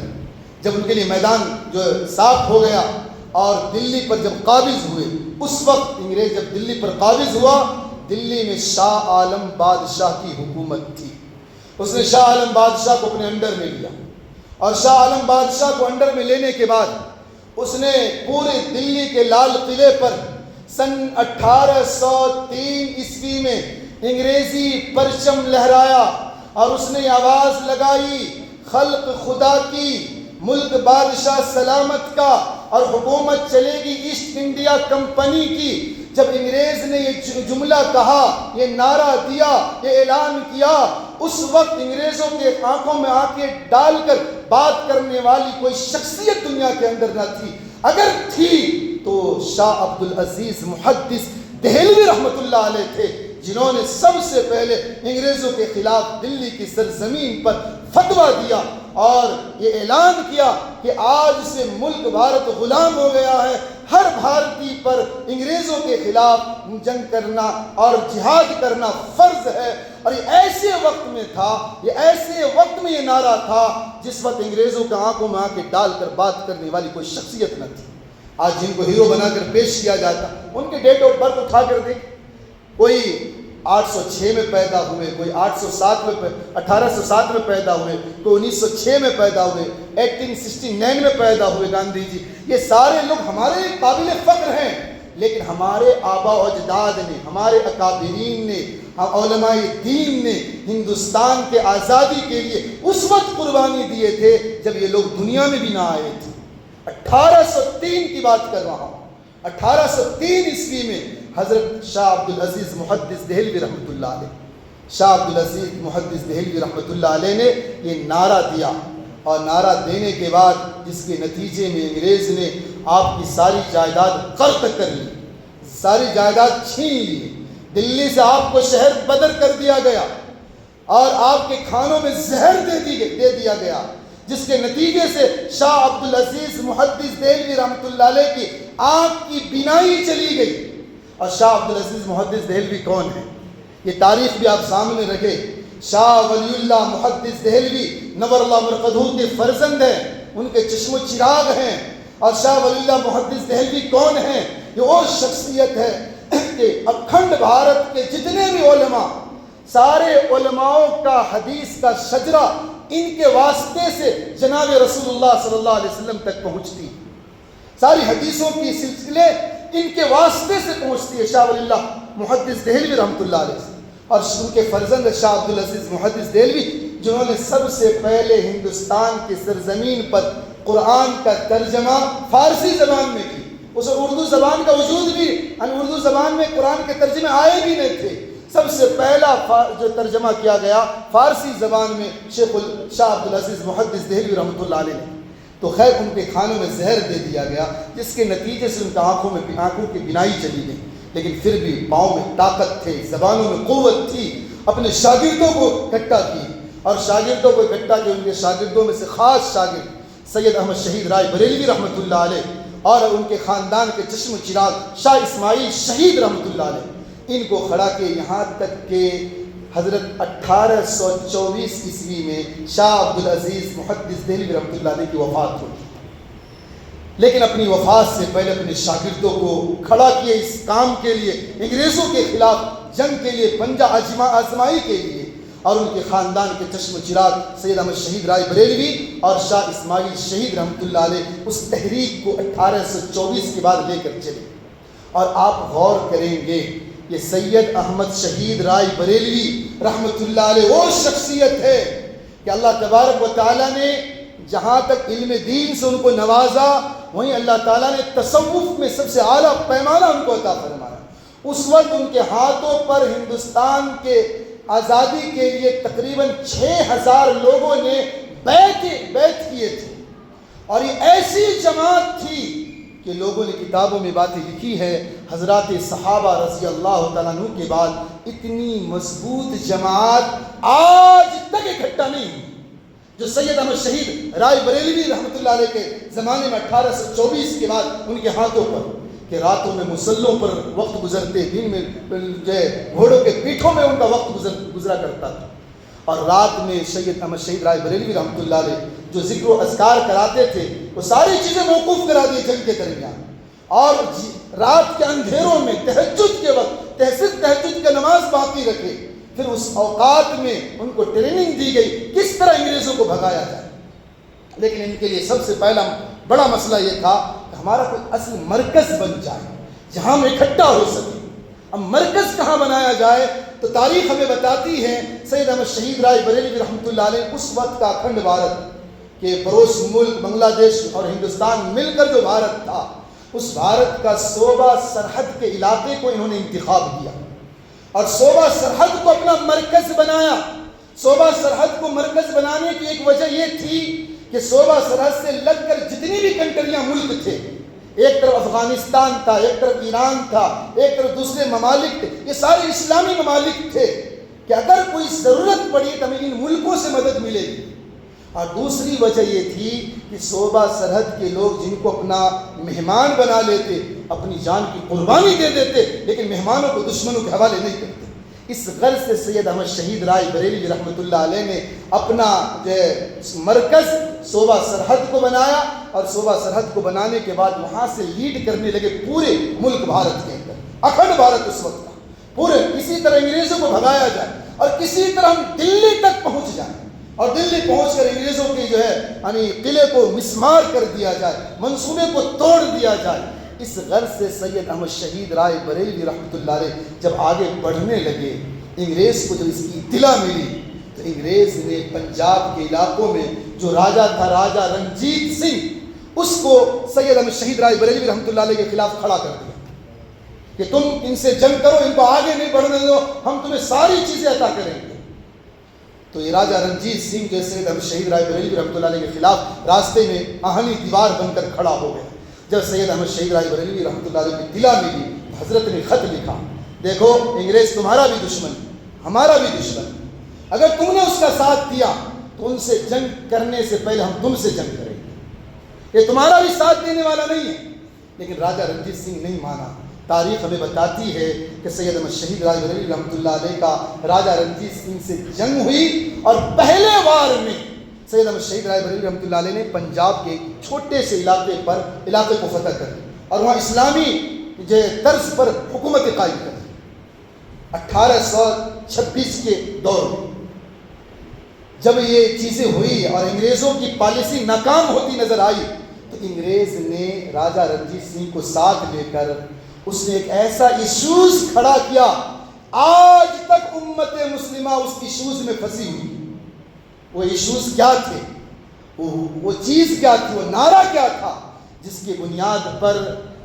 جب ان کے لیے میدان جو صاف ہو گیا اور دلی پر جب قابض ہوئے، اس وقت انگریز جب دلی پر قابض ہوا، دلی میں شاہ عالم بادشاہ کی حکومت تھی، اس نے شاہ عالم بادشاہ کو اپنے انڈر میں لیا، اور شاہ عالم بادشاہ کو انڈر میں لینے کے بعد اس نے پورے دلی کے لال قلعے پر سن 1803 عیسوی میں انگریزی پرچم لہرایا، اور اس نے آواز لگائی خلق خدا کی، ملک بادشاہ سلامت کا، اور حکومت چلے گی ایسٹ انڈیا کمپنی کی۔ جب انگریز نے یہ جملہ کہا، یہ نعرہ دیا، یہ اعلان کیا، اس وقت انگریزوں کے آنکھوں میں آنکھیں ڈال کر بات کرنے والی کوئی شخصیت دنیا کے اندر نہ تھی، اگر تھی تو شاہ عبدالعزیز محدث دہلوی رحمت اللہ علیہ تھے، جنہوں نے سب سے پہلے انگریزوں کے خلاف دلی کی سرزمین پر فتویٰ دیا اور یہ اعلان کیا کہ آج سے ملک بھارت غلام ہو گیا ہے، ہر بھارتی پر انگریزوں کے خلاف جنگ کرنا اور جہاد کرنا فرض ہے۔ اور یہ ایسے وقت میں تھا، یہ نعرہ تھا جس وقت انگریزوں کے آنکھوں میں آنکھیں ڈال کر بات کرنے والی کوئی شخصیت نہ تھی۔ آج جن کو ہیرو بنا کر پیش کیا جاتا، ان کے ڈیٹ آف برتھ اٹھا کر دیکھ، کوئی 806 میں پیدا ہوئے، کوئی 1807 میں پیدا ہوئے، کوئی 1906 میں پیدا ہوئے، 1869 میں پیدا ہوئے گاندھی جی۔ یہ سارے لوگ ہمارے قابل فخر ہیں، لیکن ہمارے آبا و اجداد نے، ہمارے اکابرین نے، علماء دین نے ہندوستان کے آزادی کے لیے اس وقت قربانی دیے تھے جب یہ لوگ دنیا میں بھی نہ آئے تھے۔ 1803 کی بات کر رہا ہوں، 1803 عیسوی میں حضرت شاہ عبدالعزیز محدث دہلوی رحمۃ اللہ علیہ، شاہ عبدالعزیز محدث دہلوی رحمۃ اللہ علیہ نے یہ نعرہ دیا، اور نعرہ دینے کے بعد جس کے نتیجے میں انگریز نے آپ کی ساری جائیداد قرض کر لی، ساری جائیداد چھین لی، دلی سے آپ کو شہر بدر کر دیا گیا، اور آپ کے کھانوں میں زہر دے دیا گیا، جس کے نتیجے سے شاہ عبدالعزیز محدث دہلوی رحمۃ اللہ علیہ کی آنکھ کی بینائی چلی گئی۔ اور شاہ عبدالعزیز محدث دہلوی کون ہے؟ یہ تاریخ بھی آپ سامنے رکھے شاہ ولی اللہ محدث دہلوی نور اللہ مرقدہ کے فرزند ہیں، ان کے چشم و چراغ ہیں۔ اور شاہ ولی اللہ محدث دہلوی کون ہیں؟ یہ وہ شخصیت ہے کہ اکھنڈ بھارت کے جتنے بھی علماء، سارے علماؤں کا حدیث کا شجرہ ان کے واسطے سے جناب رسول اللہ صلی اللہ علیہ وسلم تک پہنچتی ہے۔ ساری حدیثوں کی سلسلے ان کے واسطے سے پہنچتی ہے، شاہ ولی اللہ محدث دہلوی رحمۃ اللہ علیہ، اور ان کے فرزند شاہ عبدالعزیز محدث دہلوی، جنہوں نے سب سے پہلے ہندوستان کی سرزمین پر قرآن کا ترجمہ فارسی زبان میں کی۔ اس اردو زبان کا وجود بھی، اردو زبان میں قرآن کے ترجمے آئے بھی نہیں تھے۔ سب سے پہلا جو ترجمہ کیا گیا فارسی زبان میں شاہ عبدالعزیز محدث دہلوی رحمۃ اللہ علیہ نے۔ تو خیر ان کے کھانوں میں زہر دے دیا گیا، جس کے نتیجے سے ان کی آنکھوں کی بینائی چلی گئی، لیکن پھر بھی پاؤں میں طاقت تھے، زبانوں میں قوت تھی، اپنے شاگردوں کو اکٹھا کی، اور شاگردوں کو اکٹھا کی۔ ان کے شاگردوں میں سے خاص شاگرد سید احمد شہید رائے بریلوی رحمۃ اللہ علیہ، اور ان کے خاندان کے چشم و چراغ شاہ اسماعیل شہید رحمۃ اللہ علیہ، ان کو کھڑا کے یہاں تک کہ حضرت 1824 عیسوی میں شاہ عبدالعزیز محدث دہلوی رحمۃ اللہ علیہ کی وفات ہوئی، لیکن اپنی وفات سے پہلے اپنے شاگردوں کو کھڑا کیے اس کام کے لیے، انگریزوں کے خلاف جنگ کے لیے، پنجہ آزمائی کے لیے۔ اور ان کے خاندان کے چشم و چراغ سید احمد شہید رائے بریلوی اور شاہ اسماعیل شہید رحمۃ اللہ علیہ اس تحریک کو 1824 کے بعد لے کر چلے۔ اور آپ غور کریں گے، یہ سید احمد شہید رائے بریلوی رحمۃ اللہ علیہ وہ شخصیت ہے کہ اللہ تبارک و تعالیٰ نے جہاں تک علم دین سے ان کو نوازا، وہیں اللہ تعالیٰ نے تصوف میں سب سے اعلیٰ پیمانہ ان کو عطا فرمایا۔ اس وقت ان کے ہاتھوں پر ہندوستان کے آزادی کے لیے تقریباً 6000 لوگوں نے بیعت کیے تھے، اور یہ ایسی جماعت تھی کہ لوگوں نے کتابوں میں باتیں لکھی ہے، حضرات صحابہ رضی اللہ تعالیٰ عنہ کے بعد اتنی مضبوط جماعت آج تک اکٹھا نہیں ہوئی جو سید احمد شہید رائے بریلوی رحمۃ اللہ علیہ کے زمانے میں 1824 کے بعد ان کے ہاتھوں پر، کہ راتوں میں مسلوں پر وقت گزرتے، دن میں جو ہے گھوڑوں کے پیٹھوں میں ان کا وقت گزرا کرتا تھا، اور رات میں سید احمد شہید رائے بریلوی رحمۃ اللہ علیہ جو ذکر و اذکار کراتے تھے وہ ساری چیزیں موقوف کرا دی جنگ کے درمیان، اور رات کے اندھیروں میں تہجد کے وقت تہجد کا نماز باقی رکھے۔ پھر اس اوقات میں ان کو ٹریننگ دی گئی کس طرح انگریزوں کو بھگایا جائے، لیکن ان کے لیے سب سے پہلا بڑا مسئلہ یہ تھا کہ ہمارا کوئی اصل مرکز بن جائے جہاں ہم اکٹھا ہو سکیں۔ اب مرکز کہاں بنایا جائے تو تاریخ ہمیں بتاتی ہے سید احمد شہید رائے بریلوی رحمۃ اللہ علیہ اس وقت کا اکھنڈ بھارت کے پڑوس ملک بنگلہ دیش اور ہندوستان مل کر جو بھارت تھا، اس بھارت کا صوبہ سرحد کے علاقے کو انہوں نے انتخاب کیا اور صوبہ سرحد کو اپنا مرکز بنایا۔ صوبہ سرحد کو مرکز بنانے کی ایک وجہ یہ تھی کہ صوبہ سرحد سے لگ کر جتنی بھی کنٹریاں ملک تھے، ایک طرف افغانستان تھا، ایک طرف ایران تھا، ایک طرف دوسرے ممالک تھے، یہ سارے اسلامی ممالک تھے کہ اگر کوئی ضرورت پڑی تو ہمیں ان ملکوں سے مدد ملے گی۔ اور دوسری وجہ یہ تھی کہ صوبہ سرحد کے لوگ جن کو اپنا مہمان بنا لیتے، اپنی جان کی قربانی دے دیتے، لیکن مہمانوں کو دشمنوں کے حوالے نہیں کرتے۔ اس غرض سے سید احمد شہید رائے بریلوی رحمۃ اللہ علیہ نے اپنا جو مرکز صوبہ سرحد کو بنایا، اور صوبہ سرحد کو بنانے کے بعد وہاں سے لیڈ کرنے لگے پورے ملک بھارت کے اندر، اکھنڈ بھارت اس وقت کا پورے، کسی طرح انگریزوں کو بھگایا جائے اور کسی طرح ہم دلی تک پہنچ جائیں، اور دلی پہنچ کر انگریزوں کی جو ہے یعنی قلعے کو مسمار کر دیا جائے، منصوبے کو توڑ دیا جائے۔ اس غرض سے سید احمد شہید رائے بریلوی رحمۃ اللہ علیہ جب آگے بڑھنے لگے، انگریز کو جب اس کی اطلاع ملی تو انگریز نے پنجاب کے علاقوں میں جو راجا تھا، راجا رنجیت سنگھ، اس کو سید احمد شہید رائے بریلوی رحمۃ اللہ علیہ کے خلاف کھڑا کر دیا کہ تم ان سے جنگ کرو، ان کو آگے نہیں بڑھنے دو، ہم تمہیں ساری چیزیں عطا کریں گے۔ تو یہ راجا رنجیت سنگھ جو سید احمد شہید رائے بریلوی رحمۃ اللہ علیہ کے خلاف راستے میں آہنی دیوار بن کر کھڑا ہو گیا۔ جب سید احمد شہید رائے بریلوی رحمۃ اللہ علیہ کی اطلاع ملی، حضرت نے خط لکھا، دیکھو انگریز تمہارا بھی دشمن، ہمارا بھی دشمن، اگر تم نے اس کا ساتھ دیا تو ان سے جنگ کرنے سے پہلے ہم تم سے جنگ کریں گے، یہ تمہارا بھی ساتھ دینے والا نہیں ہے۔ لیکن راجا رنجیت سنگھ نہیں مانا، تاریخ ہمیں بتاتی ہے کہ سید احمد شہید رائے بریلوی رحمۃ اللہ علیہ کا راجہ رنجیت سنگھ سے جنگ ہوئی، اور پہلے وار میں سید احمد شہید رائے بریلوی رحمۃ اللہ علیہ نے پنجاب کے چھوٹے سے علاقے کو فتح کر دی اور وہاں اسلامی طرز پر حکومت قائم کر دی 1826 کے دور میں۔ جب یہ چیزیں ہوئی اور انگریزوں کی پالیسی ناکام ہوتی نظر آئی تو انگریز نے راجہ رنجیت سنگھ کو ساتھ لے کر اس نے ایک ایسا ایشوز کھڑا کیا، آج تک امت مسلمہ اس ایشوز میں پھنسی ہوئی۔ وہ ایشوز کیا تھے، وہ چیز کیا تھی، وہ نعرہ کیا تھا جس کی بنیاد پر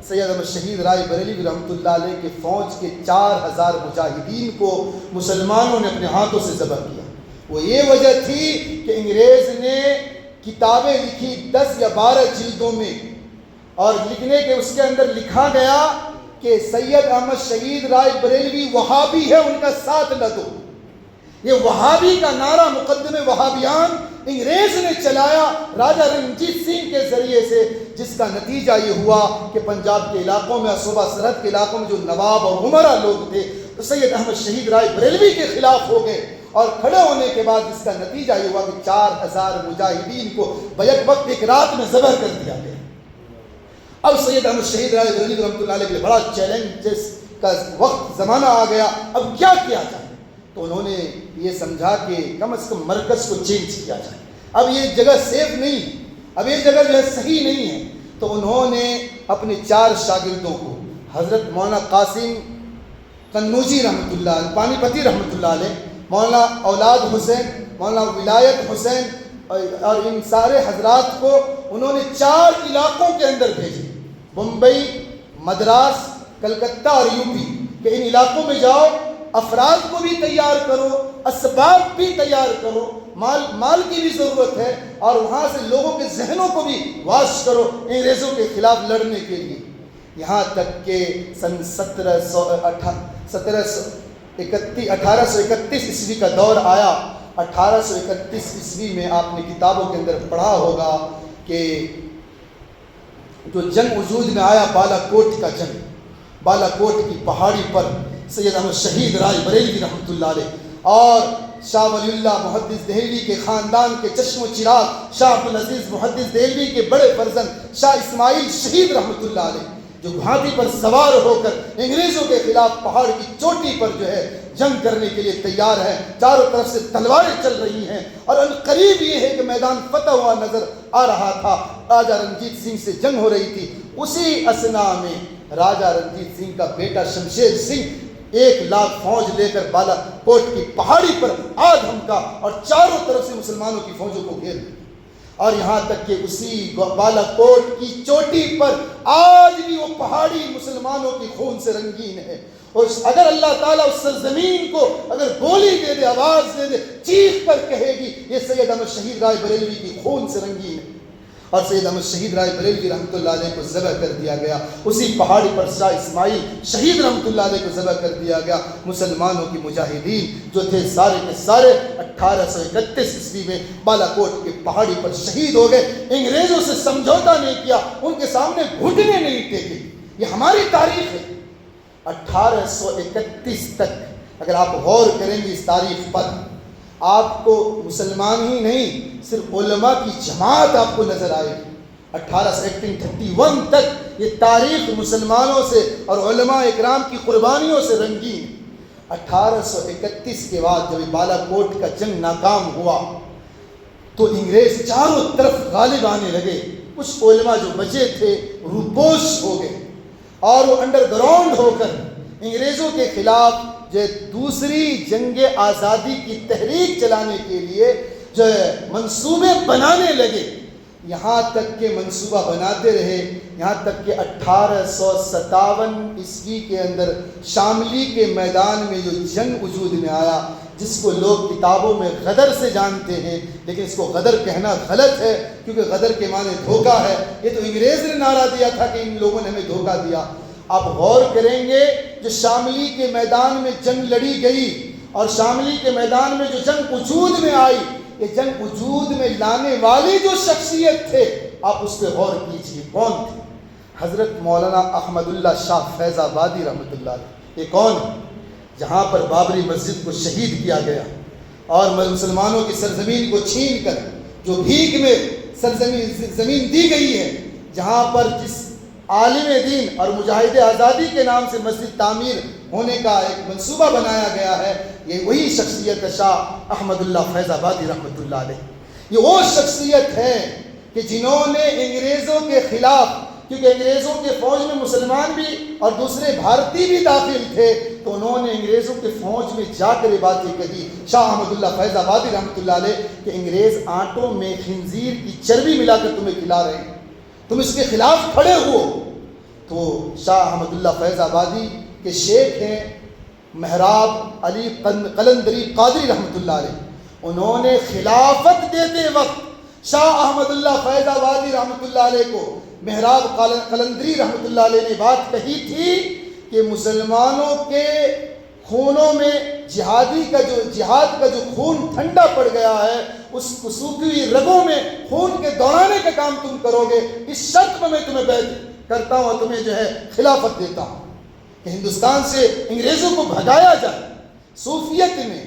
سید احمد شہید رائے بریلوی رحمۃ اللہ علیہ کے فوج کے 4000 مجاہدین کو مسلمانوں نے اپنے ہاتھوں سے ذبح کیا؟ وہ یہ وجہ تھی کہ انگریز نے کتابیں لکھی 10 یا 12 جلدوں میں، اور لکھنے کے اس کے اندر لکھا گیا کہ سید احمد شہید رائے بریلوی وہابی ہے، ان کا ساتھ نہ دو۔ یہ وہابی کا نعرہ مقدم وہابیان انگریز نے چلایا راجہ رنجیت سنگھ کے ذریعے سے، جس کا نتیجہ یہ ہوا کہ پنجاب کے علاقوں میں، صوبہ سرحد کے علاقوں میں جو نواب اور عمرا لوگ تھے تو سید احمد شہید رائے بریلوی کے خلاف ہو گئے، اور کھڑے ہونے کے بعد اس کا نتیجہ یہ ہوا کہ 4000 مجاہدین کو بیک وقت ایک رات میں ذبح کر دیا گیا۔ اب سید احمد شہید رائے بریلوی رحمۃ اللہ علیہ کے لیے بڑا چیلنجز کا وقت زمانہ آ گیا، اب کیا کیا جائے؟ تو انہوں نے یہ سمجھا کہ کم از کم مرکز کو چینج کیا جائے، اب یہ جگہ سیف نہیں، اب یہ جگہ جو ہے صحیح نہیں ہے۔ تو انہوں نے اپنے 4 شاگردوں کو، حضرت مولانا قاسم قنوجی رحمۃ اللہ علیہ، پانی پتی رحمۃ اللہ علیہ، مولانا اولاد حسین، مولانا ولایت حسین، اور ان سارے حضرات کو انہوں نے 4 علاقوں کے اندر بھیجے، بمبئی، مدراس، کلکتہ اور یوپی، کہ ان علاقوں میں جاؤ، افراد کو بھی تیار کرو، اسباب بھی تیار کرو، مال کی بھی ضرورت ہے، اور وہاں سے لوگوں کے ذہنوں کو بھی واش کرو انگریزوں کے خلاف لڑنے کے لیے۔ یہاں تک کہ سن 1831 عیسوی کا دور آیا۔ 1831 عیسوی میں آپ نے کتابوں کے اندر پڑھا ہوگا کہ جو جنگ وجود میں آیا بالا کوٹ کا جنگ، بالا کوٹ کی پہاڑی پر سید احمد شہید رائے بریلوی رحمۃ اللہ علیہ اور شاہ ولی اللہ محدث دہلوی کے خاندان کے چشم و چراغ شاہ عبدالعزیز محدث دہلوی کے بڑے فرزند شاہ اسماعیل شہید رحمۃ اللہ علیہ، جو ہاتھی پر سوار ہو کر انگریزوں کے خلاف پہاڑ کی چوٹی پر جو ہے جنگ کرنے کے لیے تیار ہے، چاروں طرف سے تلواریں چل رہی ہیں، اور قریب یہ ہے کہ میدان فتح ہوا نظر آ رہا تھا، راجہ رنجیت سنگھ سے جنگ ہو رہی تھی۔ اسی اثنا میں راجہ رنجیت سنگھ کا بیٹا شمشیر سنگھ 1,00,000 فوج لے کر بالا کوٹ کی پہاڑی پر آ دھمکا اور چاروں طرف سے مسلمانوں کی فوجوں کو گھیر لیا، اور یہاں تک کہ اسی بالا کوٹ کی چوٹی پر آج بھی وہ پہاڑی مسلمانوں کی خون سے رنگین ہے، اور اگر اللہ تعالیٰ اس سرزمین کو اگر گولی دے دے، آواز دے دے، چیخ کر کہے گی یہ سید احمد شہید رائے بریلوی کی خون سے رنگین ہے۔ اور سید احمد شہید رائے بریلوی رحمۃ اللہ علیہ کو ذبح کر دیا گیا، اسی پہاڑی پر شاہ اسماعیل شہید رحمۃ اللہ علیہ کو ذبح کر دیا گیا۔ مسلمانوں کی مجاہدین جو تھے سارے کے سارے 1831 عیسوی میں بالا کوٹ کے پہاڑی پر شہید ہو گئے۔ انگریزوں سے سمجھوتا نہیں کیا، ان کے سامنے گھٹنے نہیں ٹیکے۔ یہ ہماری تاریخ ہے۔ 1831 تک اگر آپ غور کریں گے اس تاریخ پر، آپ کو مسلمان ہی نہیں صرف علماء کی جماعت آپ کو نظر آئے گی۔ 1831 تک یہ تاریخ مسلمانوں سے اور علماء اکرام کی قربانیوں سے رنگین۔ 1831 کے بعد جب بالا کوٹ کا جنگ ناکام ہوا تو انگریز چاروں طرف غالب آنے لگے۔ کچھ علماء جو بچے تھے روپوش ہو گئے، اور وہ انڈر گراؤنڈ ہو کر انگریزوں کے خلاف جو دوسری جنگ آزادی کی تحریک چلانے کے لیے جو منصوبے بنانے لگے۔ یہاں تک کہ منصوبہ بناتے رہے، یہاں تک کہ 1857 عیسوی کے اندر شاملی کے میدان میں جو جنگ وجود میں آیا، جس کو لوگ کتابوں میں غدر سے جانتے ہیں، لیکن اس کو غدر کہنا غلط ہے، کیونکہ غدر کے معنی دھوکہ ہے۔ یہ تو انگریز نے نعرہ دیا تھا کہ ان لوگوں نے ہمیں دھوکہ دیا۔ آپ غور کریں گے جو شاملی کے میدان میں جنگ لڑی گئی اور شاملی کے میدان میں جو جنگ وجود میں آئی، یہ جنگ وجود میں لانے والی جو شخصیت تھے، آپ اس پہ غور کیجئے کون تھے۔ حضرت مولانا احمد اللہ شاہ فیض آبادی رحمۃ اللہ علیہ، یہ کون ہے؟ جہاں پر بابری مسجد کو شہید کیا گیا اور مسلمانوں کی سرزمین کو چھین کر جو بھیک میں زمین دی گئی ہے، جہاں پر جس عالم دین اور مجاہد آزادی کے نام سے مسجد تعمیر ہونے کا ایک منصوبہ بنایا گیا ہے، یہ وہی شخصیت ہے شاہ احمد اللہ فیض آبادی رحمۃ اللہ علیہ۔ یہ وہ شخصیت ہے کہ جنہوں نے انگریزوں کے خلاف، کیونکہ انگریزوں کے فوج میں مسلمان بھی اور دوسرے بھارتی بھی داخل تھے، تو انہوں نے انگریزوں کے فوج میں جا کر یہ باتیں کہی شاہ احمد اللہ فیض آبادی رحمۃ اللہ علیہ کہ انگریز آٹوں میں خنزیر کی چربی ملا کر تمہیں کھلا رہے ہیں، تم اس کے خلاف کھڑے ہو۔ تو شاہ احمد اللہ فیض آبادی کے شیخ ہیں محراب علی قلندری قادری رحمۃ اللہ علیہ، انہوں نے خلافت دیتے وقت شاہ احمد اللہ فیض آبادی رحمۃ اللہ علیہ کو محراب قلندری رحمۃ اللہ علیہ نے بات کہی تھی کہ مسلمانوں کے خونوں میں جہاد کا جو خون ٹھنڈا پڑ گیا ہے، اس سوکھی ہوئی رگوں میں خون کے دوڑانے کا کام تم کرو گے، اس شرط میں تمہیں بیعت کرتا ہوں اور تمہیں جو ہے خلافت دیتا ہوں کہ ہندوستان سے انگریزوں کو بھگایا جائے۔ صوفیت میں،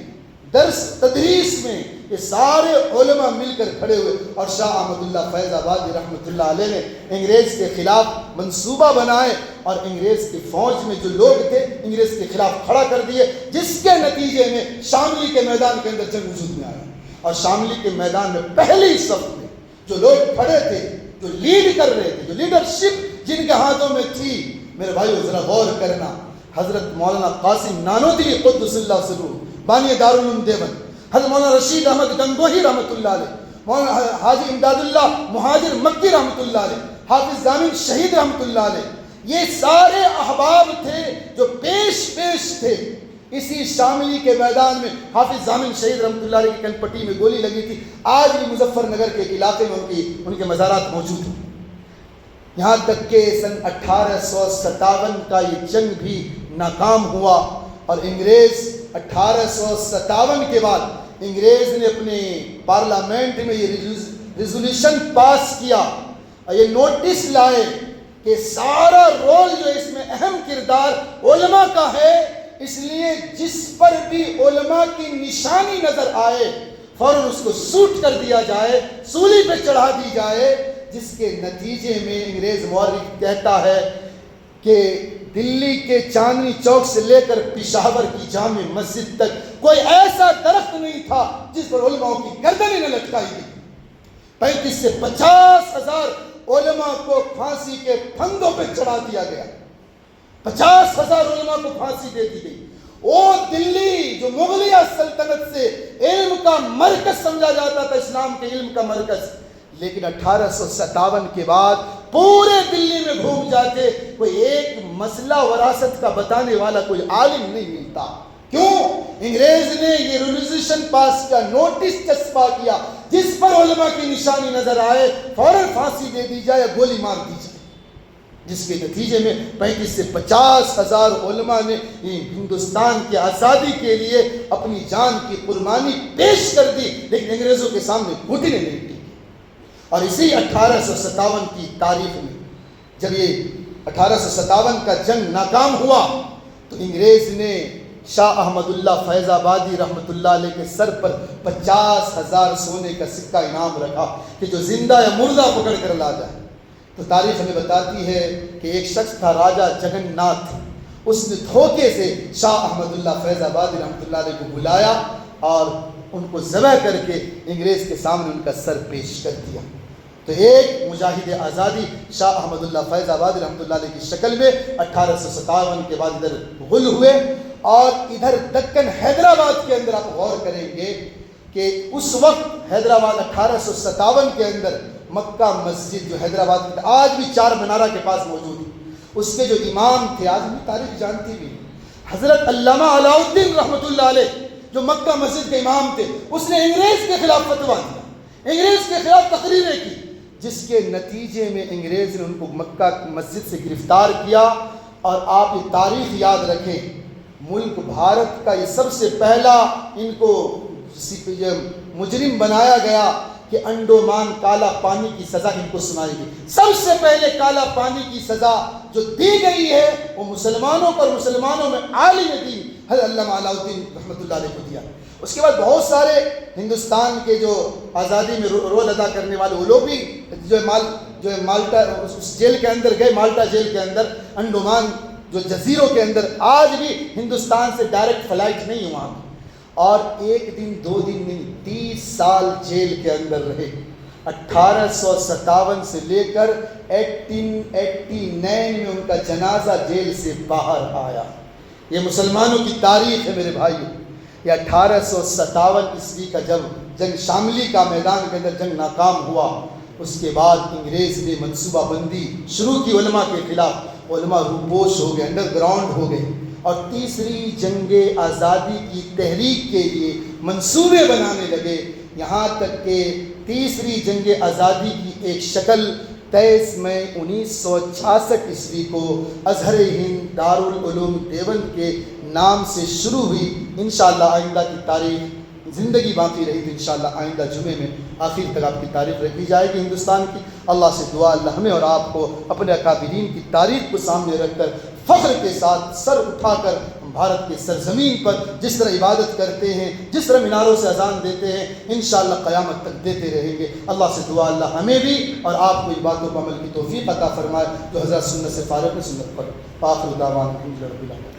درس تدریس میں یہ سارے علماء مل کر کھڑے ہوئے اور شاہ احمد اللہ فیض آبادی رحمۃ اللہ علیہ نے انگریز کے خلاف منصوبہ بنائے اور انگریز کی فوج میں جو لوگ تھے انگریز کے خلاف کھڑا کر دیے، جس کے نتیجے میں شاملی کے میدان کے اندر جنگ وجود میں آیا۔ اور شاملی کے میدان میں پہلی صف میں جو لوگ کھڑے تھے، جو لیڈ کر رہے تھے، جو لیڈرشپ جن کے ہاتھوں میں تھی، میرے بھائیو ذرا غور کرنا، حضرت مولانا قاسم نانوتوی قدس اللہ سرور بانی دارالعلوم دیوبند، حضرت مولانا رشید احمد گنگوہی رحمۃ اللہ علیہ، مولانا حاجی امداد اللہ مہاجر مکی رحمۃ اللہ علیہ، حافظ ضامن شہید رحمۃ اللہ علیہ، یہ سارے احباب تھے جو پیش تھے۔ اسی شاملی کے میدان میں حافظ ضامن شہید رحمۃ اللہ علیہ کی کن پٹی میں گولی لگی تھی، آج بھی مظفر نگر کے ایک علاقے میں ان کے مزارات موجود ہیں۔ یہاں تک کہ سن 1857 کا یہ جنگ بھی ناکام ہوا اور انگریز 1857 کے بعد انگریز نے اپنے پارلیمنٹ میں یہ ریزولوشن پاس کیا اور یہ نوٹس لائے کہ سارا رول جو اس میں اہم کردار علماء کا ہے، اس لیے جس پر بھی علماء کی نشانی نظر آئے فوراً اس کو سوٹ کر دیا جائے، سولی پہ چڑھا دی جائے، جس کے نتیجے میں انگریز مورخ کہتا ہے کہ دلی کے چاندنی چوک سے لے کر پشاور کی جامع مسجد تک کوئی ایسا درخت نہیں تھا جس پر علماء کی گردنیں نہ لٹکائی گئی۔ 35 سے 50 ہزار علماء کو پھانسی کے پھندوں پہ چڑھا دیا گیا، 50 ہزار علماء کو پھانسی دے دی گئی۔ وہ دلی جو مغلیہ سلطنت سے علم کا مرکز سمجھا جاتا تھا، اسلام کے علم کا مرکز، لیکن 1857 کے بعد پورے دلی میں گھوم جاتے کوئی ایک مسئلہ وراثت کا بتانے والا کوئی عالم نہیں ملتا۔ کیوں؟ انگریز نے یہ ریزولوشن پاس کیا، نوٹس چسپا کیا، جس پر علماء کی نشانی نظر آئے فوراً پھانسی دے دی جائے، گولی مار دی جائے، جس کے نتیجے میں 35 سے 50 ہزار علماء نے ہندوستان کی آزادی کے لیے اپنی جان کی قربانی پیش کر دی، لیکن انگریزوں کے سامنے گھٹنے نہیں دی۔ اور اسی 1857 کی تاریخ میں جب یہ 1857 کا جنگ ناکام ہوا تو انگریز نے شاہ احمد اللہ فیض آبادی رحمۃ اللہ علیہ کے سر پر 50,000 سونے کا سکہ انعام رکھا کہ جو زندہ یا مردہ پکڑ کر لا جائے۔ تو تاریخ ہمیں بتاتی ہے کہ ایک شخص تھا راجہ جگن ناتھ، اس نے دھوکے سے شاہ احمد اللہ فیض آبادی رحمۃ اللہ علیہ کو بلایا اور ان کو ذبح کر کے انگریز کے سامنے ان کا سر پیش کر دیا۔ تو ایک مجاہد آزادی شاہ احمد اللہ فیض آبادی رحمۃ اللہ علیہ کی شکل میں 1857 کے بعد ادھر غل ہوئے، اور ادھر دکن حیدرآباد کے اندر آپ غور کریں گے کہ اس وقت حیدرآباد 1857 کے اندر مکہ مسجد جو حیدرآباد کی آج بھی چار مینارہ کے پاس موجود ہے، اس کے جو امام تھے، آج بھی تاریخ جانتی بھی، حضرت علامہ علاء الدین رحمۃ اللہ علیہ جو مکہ مسجد کے امام تھے، اس نے انگریز کے خلاف فتویٰ دیا، انگریز کے خلاف تقریریں کی، جس کے نتیجے میں انگریز نے ان کو مکہ مسجد سے گرفتار کیا۔ اور آپ یہ تاریخ یاد رکھیں، ملک بھارت کا یہ سب سے پہلا ان کو مجرم بنایا گیا کہ انڈومان کالا پانی کی سزا ان کو سنائی گئی۔ سب سے پہلے کالا پانی کی سزا جو دی گئی ہے وہ مسلمانوں پر، مسلمانوں میں عالم دین حضرت علامہ علاء الدین رحمۃ اللہ علیہ کو دیا۔ اس کے بعد بہت سارے ہندوستان کے جو آزادی میں رول ادا کرنے والے وہ لوگ بھی جو مالٹا اس جیل کے اندر گئے، مالٹا جیل کے اندر، انڈومان جو جزیروں کے اندر آج بھی ہندوستان سے ڈائریکٹ فلائٹ نہیں ہے وہاں، اور ایک دن دو دن نہیں 30 سال جیل کے اندر رہے۔ 1857 سے لے کر 1889 میں ان کا جنازہ جیل سے باہر آیا۔ یہ مسلمانوں کی تاریخ ہے میرے بھائیو۔ یہ 1857 عیسوی کا جب جنگ شاملی کا میدان کے اندر جنگ ناکام ہوا، اس کے بعد انگریز نے منصوبہ بندی شروع کی علماء کے خلاف، علماء روپوش ہو گئے، انڈر گراؤنڈ ہو گئے، اور تیسری جنگ آزادی کی تحریک کے لیے منصوبے بنانے لگے، یہاں تک کہ تیسری جنگ آزادی کی ایک شکل 23 مئی 1966 عیسوی کو ازہر ہند دارالعلوم دیوبند کے نام سے شروع ہوئی۔ انشاءاللہ آئندہ کی تاریخ زندگی باقی رہی تو انشاءاللہ آئندہ جمعے میں آخر تک آپ کی تاریخ رکھی جائے گی ہندوستان کی۔ اللہ سے دعا اللہ ہمیں اور آپ کو اپنے اکابرین کی تاریخ کو سامنے رکھ کر فخر کے ساتھ سر اٹھا کر بھارت کے سرزمین پر جس طرح عبادت کرتے ہیں، جس طرح میناروں سے اذان دیتے ہیں، انشاءاللہ قیامت تک دیتے رہیں گے۔ اللہ سے دعا اللہ ہمیں بھی اور آپ کو عبادتوں پر عمل کی توفیق عطا فرمائے، جو حضرت سنت سے فارغ سنت پر۔ آخر دعوانا الحمدللہ رب العالمین۔